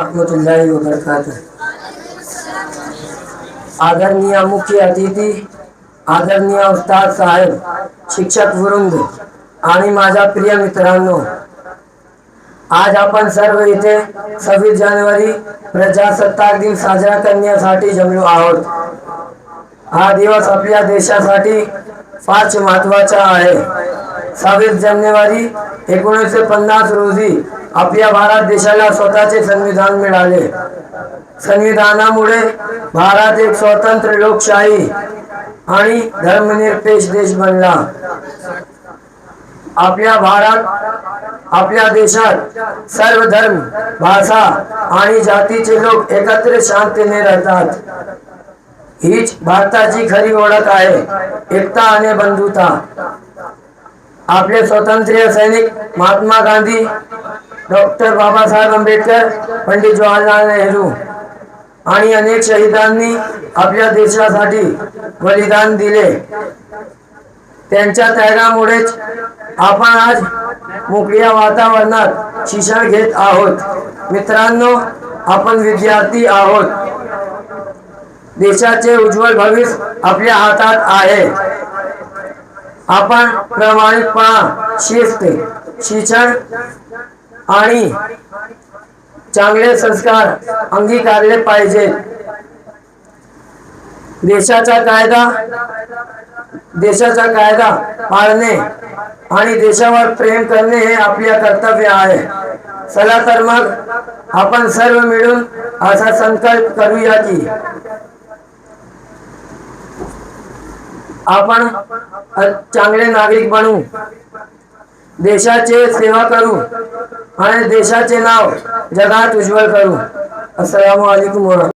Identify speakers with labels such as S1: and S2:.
S1: रहमतुल्लाहि व बरकातुह। आदरणीय मुख्य अतिथी, आदरणीय उस्ताद साहेब, शिक्षक वृंद आणि माझ्या प्रिय मित्रांनो, आज आपण सर्व इथे 26 जानेवारी प्रजासत्ताक दिन साजरा करण्यासाठी जमलो आहोत। हा दिवस आपल्या देशासाठी फार महत्त्वाचा आहे। 26 जानेवारी 1950 रोजी आपल्या भारत देशाला स्वतःचे संविधान मिळाले। संविधानामुळे भारत एक स्वतंत्र लोकशाही आणि धर्मनिरपेक्ष देश बनला। आपल्या देशात सर्व धर्म, भाषा आणि जातीचे लोक एकत्र शांततेने राहतात। हीच भारताची खरी ओळख आहे, एकता आणि बंधुता। आपले स्वातंत्र्य सैनिक महात्मा गांधी, डॉक्टर बाबासाहेब आंबेडकर, पंडित जवाहरलाल नेहरू आणि अनेक शहीदांनी आपल्या देशासाठी बलिदान दिले। त्यांच्या त्यागामुळेच आपण आज मोकळ्या वातावरणात शिक्षण घेत आहोत। मित्रांनो, आपण विद्यार्थी आहोत। देशाचे उज्ज्वल भविष्य आपल्या हातात आहे। आपण प्रामाणिकपणा, शिस्त, शिक्षण आणि चांगले संस्कार अंगीकारले पाहिजेत। देशाचा कायदा पाळणे आणि देशावर प्रेम करणे हे आपले कर्तव्य आहे। चला तर मग आपण सर्व मिळून असा संकल्प करूया की आपण चांगले नागरिक बनू, देशाची सेवा करू आणि देशाचे नाव जगात उज्ज्वल करू। अस्सलामु अलैकुम।